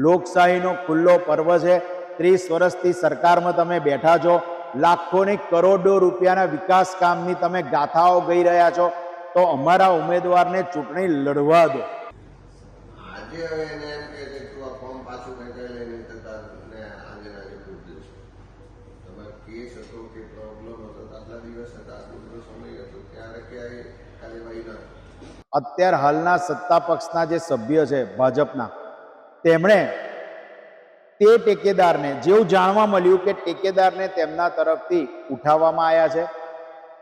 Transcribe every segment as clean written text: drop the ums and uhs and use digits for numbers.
લોકશાહીનો ખુલ્લો પર્વ છે। 30 વર્ષથી સરકારમાં તમે બેઠા છો, લાખોની કરોડો રૂપિયાના વિકાસ કામની તમે ગાથાઓ ગઈ રહ્યા છો, તો અમારા ઉમેદવારને ચૂંટણી લડવા દો। આજે હવે એને એમ કે છે કે આ ફોર્મ પાછું ખેંચાઈ લઈને ને આજે પૂછ દેશે। તમારે કેસ હતો કે પ્રોબ્લેમ હતો, આટલા દિવસ હતા, આટલો બધો સમય હતો, ત્યારે ક્યાંય કાર્યવાહી ના। અત્યારે હાલના સત્તા પક્ષના જે સભ્ય છે ભાજપના, તેમણે તે ટેકેદારને જેવું જાણવા મળ્યું કે ટેકેદારને તેમના તરફથી ઉઠાવવામાં આવ્યા છે,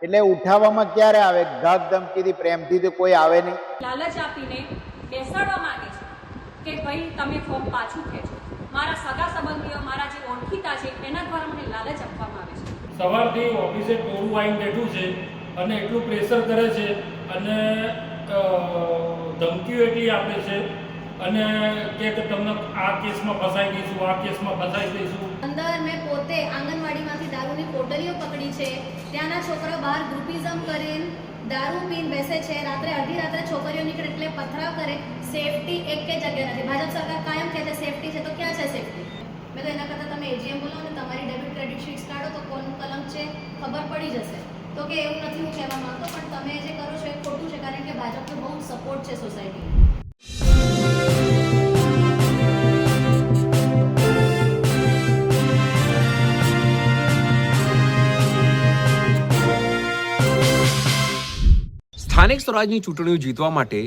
એટલે ઉઠાવવામાં ક્યારે આવે? ધાક ધમકીથી, પ્રેમથી તો કોઈ આવે નહીં। લાલચ આપીને બેસાડવા માંગે છે કે ભાઈ તમે ફોર્મ પાછું ખેંચો। મારા સગા સંબંધીઓ, મારા જે ઓળખીતા છે, એના દ્વારા મને લાલચ આપવામાં આવે છે। સવારથી ઓફિસે ટોળું આવીને બેઠું છે અને એટલું પ્રેશર કરે છે અને ધમકીઓ એટલી આપે છે અને કે તમને આ કેસમાં ફસાઈ દઈશું, આ કેસમાં ફસાઈ દઈશું। અંદર મેં પોતે આંગણવાડીમાંથી દારૂની પોટલીઓ પકડી છે। ત્યાંના છોકરાઓ બહાર ગ્રુપિઝમ કરીને દારૂ પીને બેસે છે। રાત્રે અડધી રાત્રે છોકરીઓ નીકળે એટલે પથરાવ કરે। સેફટી એક કે જગ્યા નથી। ભાજપ સરકાર કાયમ કહે છે સેફટી છે, તો ક્યાં છે સેફટી? મેં તો એના કરતાં તમે એજીએમ બોલાવો ને તમારી ડેબિટ ક્રેડિટ શીટ્સ કાઢો તો કોનું કલંક છે ખબર પડી જશે। તો કે એવું નથી હું કહેવા માંગતો, પણ તમે જે કરો છો એ ખોટું છે, કારણ કે ભાજપનો બહુ સપોર્ટ છે સોસાયટીમાં। સ્થાનિક સ્વરાજની ચૂંટણીઓ જીતવા માટે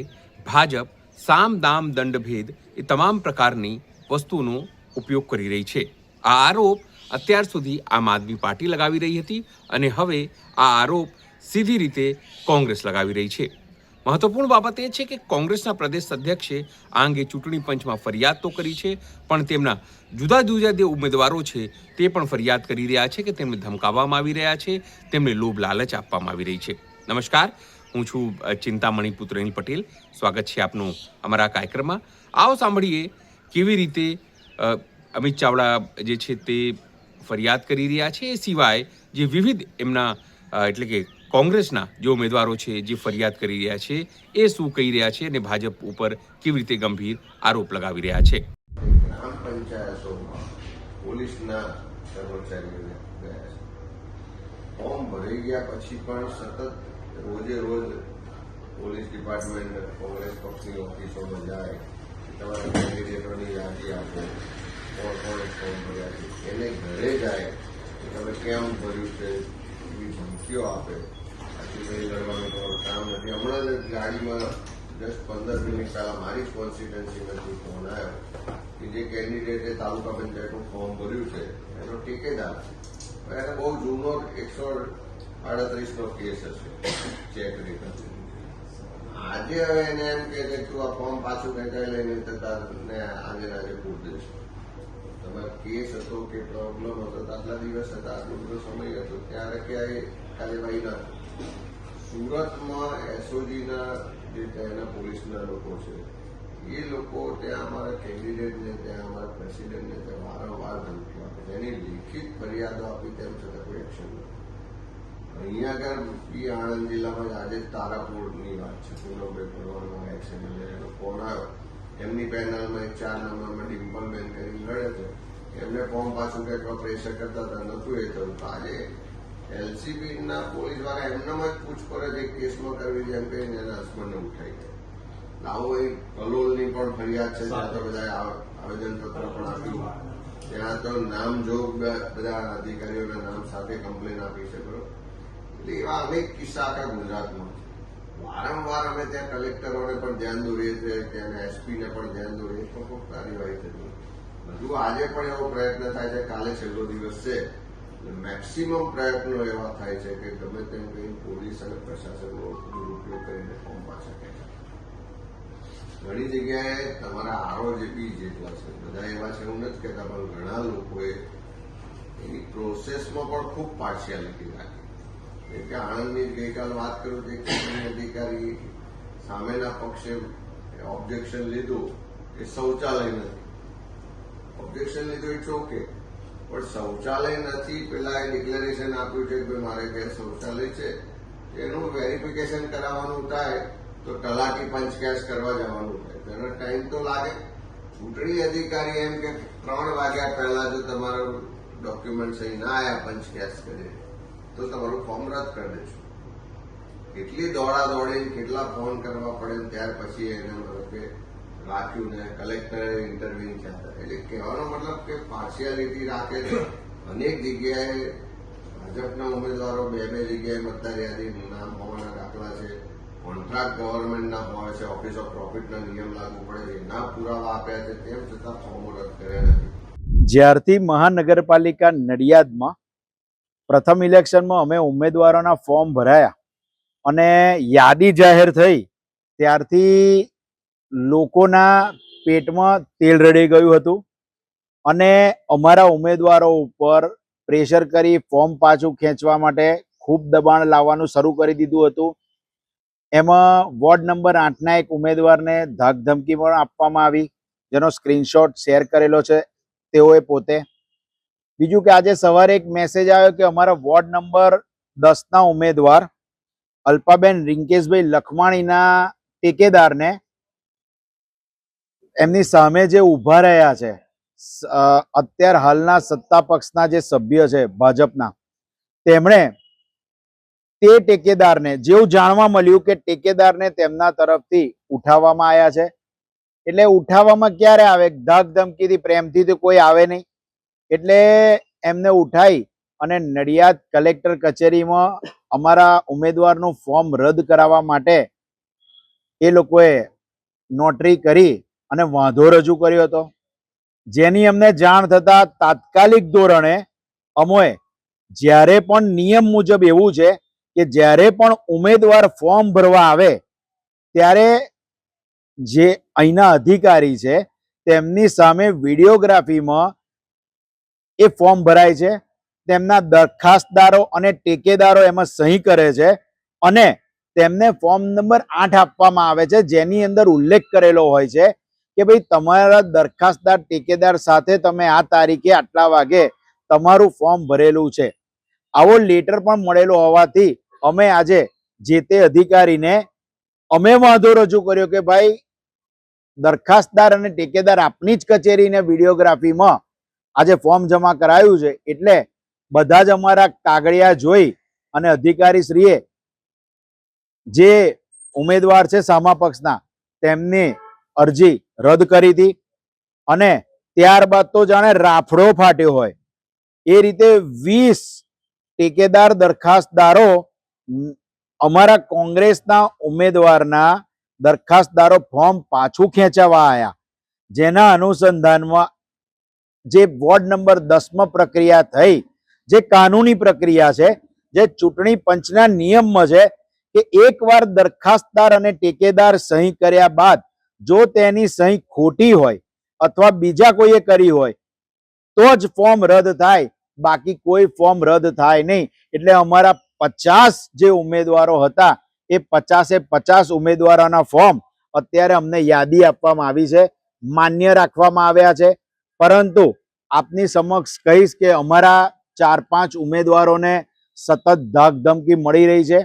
ભાજપ સામ દામ દંડભેદ એ તમામ પ્રકારની વસ્તુનો ઉપયોગ કરી રહી છે। આ આરોપ અત્યાર સુધી આમ આદમી પાર્ટી લગાવી રહી હતી અને હવે આ આરોપ સીધી રીતે કોંગ્રેસ લગાવી રહી છે। મહત્વપૂર્ણ બાબત એ છે કે કોંગ્રેસના પ્રદેશ અધ્યક્ષે આ અંગે ચૂંટણી પંચમાં ફરિયાદ તો કરી છે, પણ તેમના જુદા જુદા જે ઉમેદવારો છે તે પણ ફરિયાદ કરી રહ્યા છે કે તેમને ધમકાવવામાં આવી રહ્યા છે, તેમને લોભ લાલચ આપવામાં આવી રહી છે। નમસ્કાર, હું છું ચિંતામણી પુત્ર અનિલ પટેલ। સ્વાગત છે આપનું અમારા કાર્યક્રમમાં। આવો સાંભળીએ કેવી રીતે અમિત ચાવડા જે છે તે ફરિયાદ કરી રહ્યા છે, એ સિવાય જે વિવિધ એમના એટલે કે કોંગ્રેસના જે ઉમેદવારો છે જે ફરિયાદ કરી રહ્યા છે એ શું કહી રહ્યા છે અને ભાજપ ઉપર કેવી રીતે ગંભીર આરોપ લગાવી રહ્યા છે। ગ્રામ પંચાયતોમાં પોલીસના કર્મચારીઓને ગયા છે। ફોર્મ ભરાઈ ગયા પછી પણ સતત રોજે રોજ પોલીસ ડિપાર્ટમેન્ટ કોંગ્રેસ પક્ષની ઓફિસોમાં જાય, તમારા કેન્ડિડેટોની યાદી આપો, કોણ કોણે ફોર્મ ભર્યા છે, એને ઘરે જાય કે તમે કેમ ભર્યું છે એવી ધમકીઓ આપે। ચૂંટણી લડવાનું તમારું કામ નથી। હમણાં જ ગાડીમાં 10-15 મિનિટ પહેલા મારી જ કોન્સ્ટિટ્યુન્સીમાંથી ફોન આવ્યો કે જે કેન્ડિડેટે તાલુકા પંચાયતનું ફોર્મ ભર્યું છે એનો ટેકેદાર છે, એને બહુ જૂનો 138નો કેસ હશે ચેક રેટ। આજે હવે એને એમ કે તું આ ફોર્મ પાછું ખેંચાઈ લઈને ને આજે પૂછ દેશે। તમારે કેસ હતો કે પ્રોબ્લેમ હતો, આટલા દિવસ હતા, આટલો બધો સમય હતો, ત્યારે ક્યાંય કાર્યવાહી ના। સુરતમાં એસઓજીના જે ત્યાંના પોલીસના લોકો છે એ લોકો ત્યાં અમારા કેન્ડિડેટને, ત્યાં અમારા પ્રેસિડેન્ટને ત્યાં વારંવાર ધમકીઓ આપે છે। એની લેખિત ફરિયાદો આપી તેમ છતાં કોઈ એક્શન નથી। અહીંયા આગળ બી આણંદ જિલ્લામાં આજે તારાપુરની વાત છે, પૂનમભાઈ પરમારમાં એક્સિડન્ટ એનો ફોન આવ્યો, એમની પેનલમાં 4 નંબરમાં ડિમ્પલબેન કરી લડે છે, એમને ફોર્મ પાછું ખેંચવા પ્રેશર કરતા હતા, નહોતું એ થયું। તો આજે એલસીબીના પોલીસ વાળા એમનામાં જ પૂછપરછ એક કેસમાં કરવી છે એમ કહીને એના હસબન્ડને ઉઠાઈ ગયા। લાવો એ કલોલની પણ ફરિયાદ છે, ત્યાં તો બધા આવેદનપત્ર પણ આપ્યું, ત્યાં તો નામ જો બધા અધિકારીઓના નામ સાથે કમ્પ્લેન આપી છે, બરોબર। એટલે એવા અનેક કિસ્સા આખા ગુજરાતમાં છે। વારંવાર અમે ત્યાં કલેક્ટરોને પણ ધ્યાન દોરીએ છીએ, ત્યાં એસપીને પણ ધ્યાન દોરીએ, પણ કોઈ કાર્યવાહી થતી નથી। હજુ આજે પણ એવો પ્રયત્ન થાય છે, કાલે છેલ્લો દિવસ છે, મેક્સિમમ પ્રયત્નો એવા થાય છે કે ગમે તેમ કઈ પોલીસ અને પ્રશાસનનો દુરુપયોગ કરીને ફોર્મ પાછા ખેંચાય। ઘણી જગ્યાએ તમારા આરઓજેપી જેટલા છે બધા એવા છે, હું નથી કહેતા, પણ ઘણા લોકોએ એની પ્રોસેસમાં પણ ખૂબ પાર્શિયાલિટી રાખી। કે આણંદની ગઈકાલ વાત કરું તો એક ચૂંટણી અધિકારી સામેના પક્ષે ઓબ્જેક્શન લીધું કે શૌચાલય નથી, ઓબ્જેક્શન લીધું ઇટ્સ ઓકે, પણ શૌચાલય નથી પેલા એ ડિક્લેરેશન આપ્યું છે કે મારે ઘેર શૌચાલય છે, એનું વેરિફિકેશન કરાવવાનું થાય તો તલાટી પંચ કેસ કરવા જવાનું થાય, તેનો ટાઈમ તો લાગે। ચૂંટણી અધિકારી એમ કે 3 વાગ્યા પહેલા જો તમારું ડોક્યુમેન્ટ સહી ના આવ્યા પંચ કેસ કરે તો તમારું ફોર્મ રદ કરી દેશું. કેટલી દોડા દોડી કેટલા ફોન કરવા પડે ત્યાર પછી એને મતલબ કે રાખ્યું ને કલેક્ટરે ઇન્ટરવ્યુ થયા હતા. એટલે કહેવાનો મતલબ કે પાર્શિયાલિટી રાખે છે. અનેક જગ્યાએ ભાજપના ઉમેદવારો બે જગ્યાએ મતદાર યાદી નામ હોવાના દાખલા છે. કોન્ટ્રાક્ટ ગવર્મેન્ટના હોય છે, ઓફિસ ઓફ પ્રોફિટના નિયમ લાગુ પડે છે, એના પુરાવા આપ્યા છે, તેમ છતાં ફોર્મો રદ કર્યા નથી. જ્યારથી મહાનગરપાલિકા નડિયાદમાં પ્રથમ ઇલેક્શનમાં અમે ઉમેદવારોના ફોર્મ ભરાયા અને યાદી જાહેર થઈ ત્યારથી લોકોના પેટમાં તેલ રડી ગયું હતું અને અમારા ઉમેદવારો ઉપર પ્રેશર કરી ફોર્મ પાછું ખેંચવા માટે ખૂબ દબાણ લાવવાનું શરૂ કરી દીધું હતું. એમાં વોર્ડ નંબર 8ના એક ઉમેદવારને ધાકધમકી પણ આપવામાં આવી, જેનો સ્ક્રીનશોટ શેર કરેલો છે તેઓએ પોતે. બીજું કે આજે સવારે એક મેસેજ આવ્યો કે અમારા વોર્ડ નંબર 10ના ઉમેદવાર અલ્પાબેન રિંકેશભાઈ લખમાણીના ટેકેદારને એમની સામે જે ઊભા રહ્યા છે અત્યાર હાલના સત્તા પક્ષના જે સભ્ય છે ભાજપના, તેમણે તે ટેકેદારને જેવું જાણવા મળ્યું કે ટેકેદારને તેમના તરફથી ઉઠાવવામાં આવ્યા છે. એટલે ઉઠાવવામાં ક્યારે આવે? ધાક ધમકીથી, પ્રેમથી તો કોઈ આવે નહીં. એટલે એમને ઉઠાઈ અને નડિયાદ કલેક્ટર કચેરીમાં અમારા ઉમેદવારનું ફોર્મ રદ કરાવવા માટે એ લોકોએ નોટરી કરી અને વાંધો રજૂ કર્યો હતો. જેની અમને જાણ થતા તાત્કાલિક ધોરણે અમોએ જ્યારે પણ નિયમ મુજબ એવું છે કે જ્યારે પણ ઉમેદવાર ફોર્મ ભરવા આવે ત્યારે જે અહીંના અધિકારી છે તેમની સામે વિડીયોગ્રાફીમાં એ ફોર્મ ભરાય છે. તેમના દરખાસ્તદારો અને ટેકેદારો એમાં સહી કરે છે અને તેમને ફોર્મ નંબર 8 આપવામાં આવે છે, જેની અંદર ઉલ્લેખ કરેલો હોય છે કે ભાઈ તમારા દરખાસ્તદાર ટેકેદાર સાથે તમે આ તારીખે આટલા વાગે તમારું ફોર્મ ભરેલું છે. આવો લેટર પણ મળેલો હોવાથી અમે આજે જે તે અધિકારીને અમે વાંધો રજૂ કર્યો કે ભાઈ દરખાસ્તદાર અને ટેકેદાર આપની જ કચેરીને વિડીયોગ્રાફીમાં આજે ફોર્મ જમા કરાયું છે, એટલે બધા જ અમારા કાગળિયા જોઈ અને અધિકારીશ્રીએ જે ઉમેદવાર છે સામા પક્ષના તેમની અરજી રદ કરી હતી અને ત્યારબાદ તો જાણે રાફડો ફાટ્યો હોય એ રીતે 20 ટેકેદાર દરખાસ્તદારો અમારા કોંગ્રેસના ઉમેદવારના દરખાસ્તદારો ફોર્મ પાછું ખેંચવા આવ્યા, જેના અનુસંધાનમાં જે વોર્ડ નંબર 10માં પ્રક્રિયા થઈ, જે કાનૂની પ્રક્રિયા છે, જે ચૂંટણી પંચના નિયમમાં છે કે એકવાર દરખાસ્તદાર અને ટેકેદાર સહી કર્યા બાદ જો તેની સહી ખોટી હોય અથવા બીજા કોઈએ કરી હોય તો જ ફોર્મ રદ થાય, બાકી કોઈ ફોર્મ રદ થાય નહીં. એટલે અમારા 50 જે ઉમેદવારો હતા એ 50 ઉમેદવારોના ફોર્મ અત્યારે અમને યાદી આપવામાં આવી છે, માન્ય રાખવામાં આવ્યા છે. પરંતુ આપની સમક્ષ કહીશ કે અમારા 4-5 ઉમેદવારોને સતત ધાકધમકી મળી રહી છે,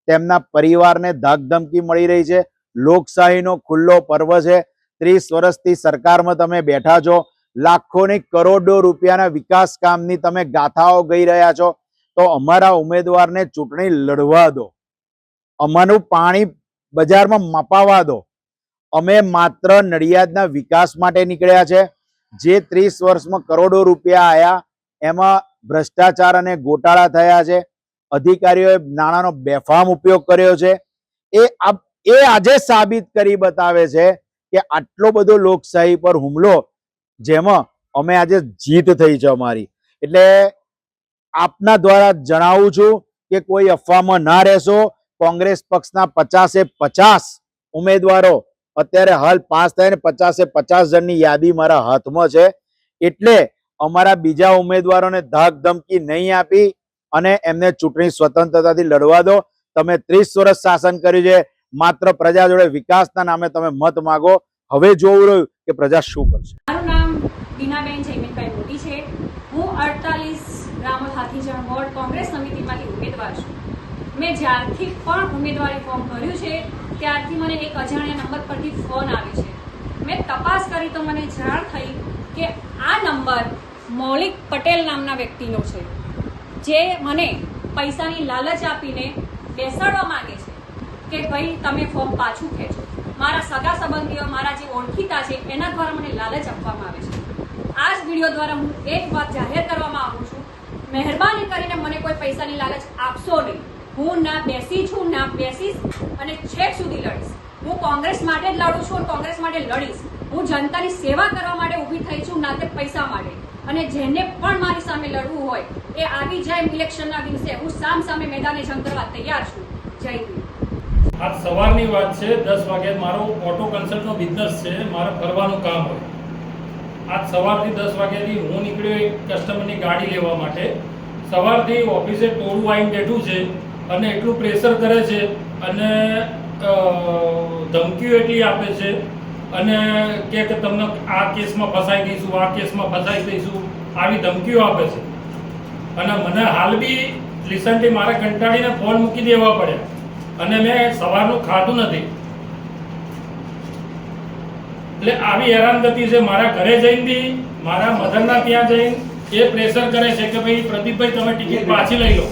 તેમના પરિવારને ધાકધમકી મળી રહી છે. લોકશાહીનો ખુલ્લો પર્વ છે. 30 વર્ષથી સરકારમાં તમે બેઠા છો, લાખોની કરોડો રૂપિયાના વિકાસ કામની તમે ગાથાઓ ગઈ રહ્યા છો, તો અમારા ઉમેદવારને ચૂંટણી લડવા દો, અમારું પાણી બજારમાં મપાવા દો. અમે માત્ર નડિયાદના વિકાસ માટે નીકળ્યા છે. જે 30 વર્ષમાં કરોડો રૂપિયા આયા એમાં ભ્રષ્ટાચાર અને ગોટાળા થયા છે, અધિકારીઓએ નાણાંનો બેફામ ઉપયોગ કર્યો છે. એ આજે સાબિત કરી બતાવે છે કે આટલો બધો લોકશાહી પર હુમલો જેમાં અમે આજે જીત થઈ છે અમારી. એટલે આપના દ્વારા જણાવું છું કે કોઈ અફવામાં ના રહેશો. કોંગ્રેસ પક્ષના 50 ઉમેદવારો અત્યારે હાલ પાસ થઈને 50 જણની યાદી મારા હાથમાં છે. એટલે અમારા બીજા ઉમેદવારોને ધાક ધમકી નહીં આપી અને એમને ચૂંટણી સ્વતંત્રતાથી લડવા દો. તમે 30 વર્ષ શાસન કર્યું છે, માત્ર પ્રજા જોડે વિકાસના નામે તમે મત માગો. હવે જોવું રહ્યું કે પ્રજા શું કરશે. મારું નામ બીનાબેન જયમીનભાઈ મોદી છે. હું 48 રામોલ હાથીજણ વોર્ડ કોંગ્રેસ સમિતિમાંથી ઉમેદવાર છું. મેં જ્યારથી પણ ઉમેદવારી ફોર્મ ભર્યું છે ત્યારથી મને એક અજાણ્યા નંબર પરથી ફોન આવે છે મેં તપાસ કરી તો મને જાણ થઈ કે આ નંબર મૌલિક પટેલ નામના વ્યક્તિનો છે, જે મને પૈસાની લાલચ આપીને બેસાડવા માંગે છે કે ભાઈ તમે ફોર્મ પાછું ખેંચો. મારા સગા સંબંધીઓ, મારા જે ઓળખીતા છે એના દ્વારા મને લાલચ આપવામાં આવે છે. આ જ વિડીયો દ્વારા હું એક વાત જાહેર કરવામાં આવું છું, મહેરબાની કરીને મને કોઈ પૈસાની લાલચ આપશો નહીં. હું ના બેસી છું, ના બેસીશ અને છેક સુધી લડીશ. હું કોંગ્રેસ માટે જ લડું છું અને કોંગ્રેસ માટે લડીશ. હું જનતાની સેવા કરવા માટે ઊભી થઈ છું, ના તે પૈસા માટે. અને જેને પણ મારી સામે લડવું હોય એ આવી જાય ઇલેક્શનના દિવસે. હું સામે મેદાને જંગ કરવા તૈયાર છું. જય હિન્દ. આજ સવારની વાત છે, 10 વાગે. મારો ઓટો કન્સલ્ટનો બિઝનેસ છે, મારે ફરવાનું કામ હોય. આજ સવારથી 10 વાગ્યાથી હું નીકળ્યો એક કસ્ટમરની ગાડી લેવા માટે. સવારથી ઓફિસે ટોળું આવીને બેઠું છે અને એટલું પ્રેશર કરે છે અને ધમકીઓ એટલી આપે છે અને કે તમને આ કેસમાં ફસાઈ દઈશું, આ કેસમાં ફસાઈ દઈશું, આવી ધમકીઓ આપે છે. અને મને હાલ બી રિસન્ટલી મારે કંટાળીને ફોન મૂકી દેવા પડ્યા અને મેં સવારનું ખાધું નથી. એટલે આવી હેરાનગતિ છે. મારા ઘરે જઈને બી, મારા મધરના ત્યાં જઈને એ પ્રેશર કરે છે કે ભાઈ પ્રદીપભાઈ તમે ટિકિટ પાછી લઈ લો.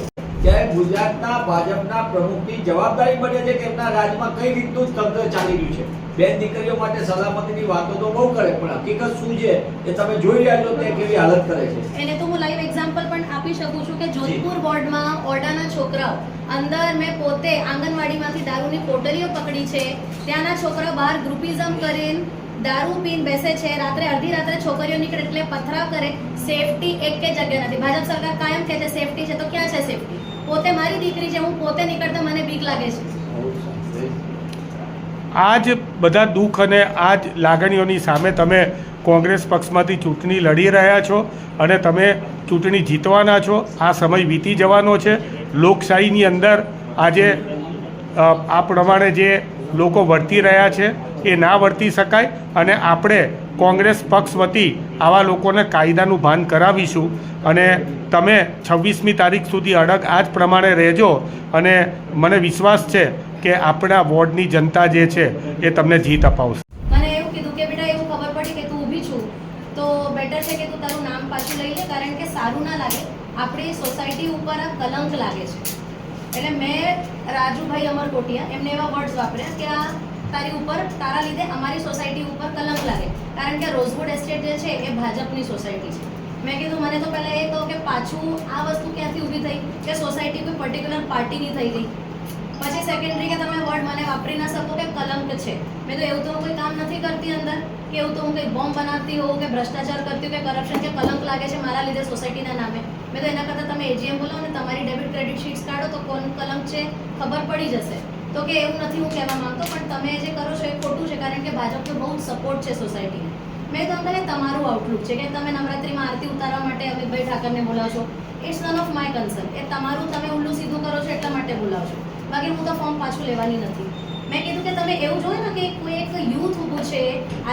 ત્યારે ગુજરાતના ભાજપના પ્રમુખની જવાબદારી બને છે કે એમના રાજ્યમાં કઈ રીતનું તંત્ર ચાલી રહ્યું છે. બેન દીકરીઓ માટે સલામતીની વાતો તો બહુ કરે, પણ હકીકત શું છે એ તમે જોઈ રહ્યા છો તે કેવી હાલત કરે છે. એને તો હું લાઈવ એક્ઝામ્પલ પણ આપી શકું છું કે જોધપુર વોર્ડમાં ઓરડાના છોકરાઓ અંદર, મેં પોતે આંગણવાડીમાંથી દારૂની પોટલીઓ પકડી છે. ત્યાંના છોકરાઓ બહાર ગ્રુપિઝમ કરીને દારૂ પીને બેસે છે. રાત્રે અડધી રાત્રે છોકરીઓ નીકળે એટલે પથરાવ કરે. સેફટી એક કે જગ્યા નથી. ભાજપ સરકાર કાયમ કહે છે સેફટી છે, તો ક્યાં છે સેફટી? પોતે મારી દીકરી છે, હું પોતે નીકળતા મને બીક લાગે છે. આ જ બધા દુઃખ અને આ જ લાગણીઓની સામે તમે કોંગ્રેસ પક્ષમાંથી ચૂંટણી લડી રહ્યા છો અને તમે ચૂંટણી જીતવાના છો. આ સમય વીતી જવાનો છે. લોકશાહીની અંદર આજે આ પ્રમાણે જે લોકો વર્તી રહ્યા છે એ ના વર્તી શકાય અને આપણે કોંગ્રેસ પક્ષ વતી આવા લોકોને કાયદાનું ભાન કરાવીશું. અને તમે 26મી તારીખ સુધી અડગ આ જ પ્રમાણે રહેજો અને મને વિશ્વાસ છે કે આપણા વોર્ડની જનતા જે છે એ તમને જીત અપાવશે. મને એવું કીધું કે બેટા એવું ખબર પડી કે તું ઊભી છું તો બેટર છે કે તું તારું નામ પાછું લઈ લે, કારણ કે સારું ના લાગે. આપણી સોસાયટી ઉપર આ કલંક લાગે છે. એટલે મેં રાજુભાઈ અમરકોટિયા એમને એવા વર્ડ્સ વાપર્યા કે આ તારી ઉપર, તારા લીધે અમારી સોસાયટી ઉપર કલંક લાગે, કારણ કે રોઝવુડ એસ્ટેટ જે છે એ ભાજપની સોસાયટી છે. મેં કીધું મને તો પહેલાં એ કહો કે પાછું આ વસ્તુ ક્યાંથી ઊભી થઈ કે સોસાયટી કોઈ પર્ટિક્યુલર પાર્ટીની થઈ ગઈ. પછી સેકન્ડરી કે તમે વર્ડ મને વાપરી ના શકો કે કલંક છે. મેં તો એવું તો હું કોઈ કામ નથી કરતી અંદર, કે એવું તો હું કંઈ બોમ્બ બનાવતી હોઉં કે ભ્રષ્ટાચાર કરતી હોઉં કે કરપ્શન કે કલંક લાગે છે મારા લીધે સોસાયટીના નામે. મેં તો એના કરતાં તમે એજીએમ બોલાવો અને તમારી ડેબિટ ક્રેડિટ શીટ્સ કાઢો તો કોણ કલંક છે ખબર પડી જશે. તો કે એવું નથી હું કહેવા માંગતો, પણ તમે જે કરો છો એ ખોટું છે, કારણ કે ભાજપનો બહુ સપોર્ટ છે સોસાયટીને. મેં તો તમને તમારું આઉટલુક છે કે તમે નવરાત્રિમાં આરતી ઉતારવા માટે અમિતભાઈ ઠાકરને બોલાવશો. It's none of my concern. એ તમારું તમે ઉલ્લું સીધું કરો છો એટલા માટે બોલાવશો. બાકી હું તો ફોર્મ પાછું લેવાની નથી. મેં કીધું કે તમે એવું જોયું ને કે કોઈ એક યુથ ઊભું છે,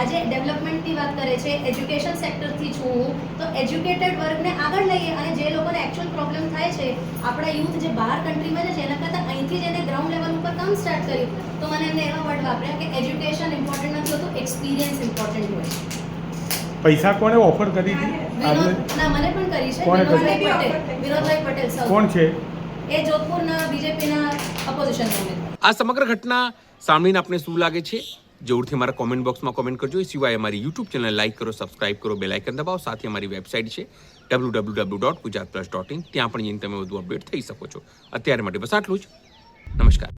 આજે ડેવલપમેન્ટની વાત કરે છે, એજ્યુકેશન સેક્ટરથી છું હું, તો એજ્યુકેટેડ વર્ગને આગળ લઈએ અને જે લોકોને એકચ્યુઅલ પ્રોબ્લેમ થાય છે, આપણા યુથ જે બહાર કન્ટ્રીમાં છે એના કરતાં અહીંથી જ એને ગ્રાઉન્ડ લેવલ ઉપર કામ સ્ટાર્ટ કર્યું. તો મને એમને એવા વર્ડ વાપર્યા કે એજ્યુકેશન ઇમ્પોર્ટન્ટ નથી હોતું, એક્સપિરિયન્સ ઇમ્પોર્ટન્ટ હોય છે. પૈસા કોણે ઓફર કરી હતી? ના, મને પણ કરી છે વિનોદભાઈ પટેલ. કોણ છે એ? જોધપુરના બીજેપીના ઓપોઝિશન ઉમેદવાર. આ સમગ્ર ઘટના સાંભળીને આપને શું લાગે છે? જરૂરથી અમારા કોમેન્ટ બોક્સમાં કોમેન્ટ કરજો. એ સિવાય અમારી યુટ્યુબ ચેનલ લાઈક કરો, સબસ્ક્રાઇબ કરો, બેલ આઇકન દબાવો. સાથે અમારી વેબસાઇટ છે www.gujaratplus.in. ત્યાં પણ જઈને તમે વધુ અપડેટ થઈ શકો છો. અત્યારે માટે બસ આટલું જ. નમસ્કાર.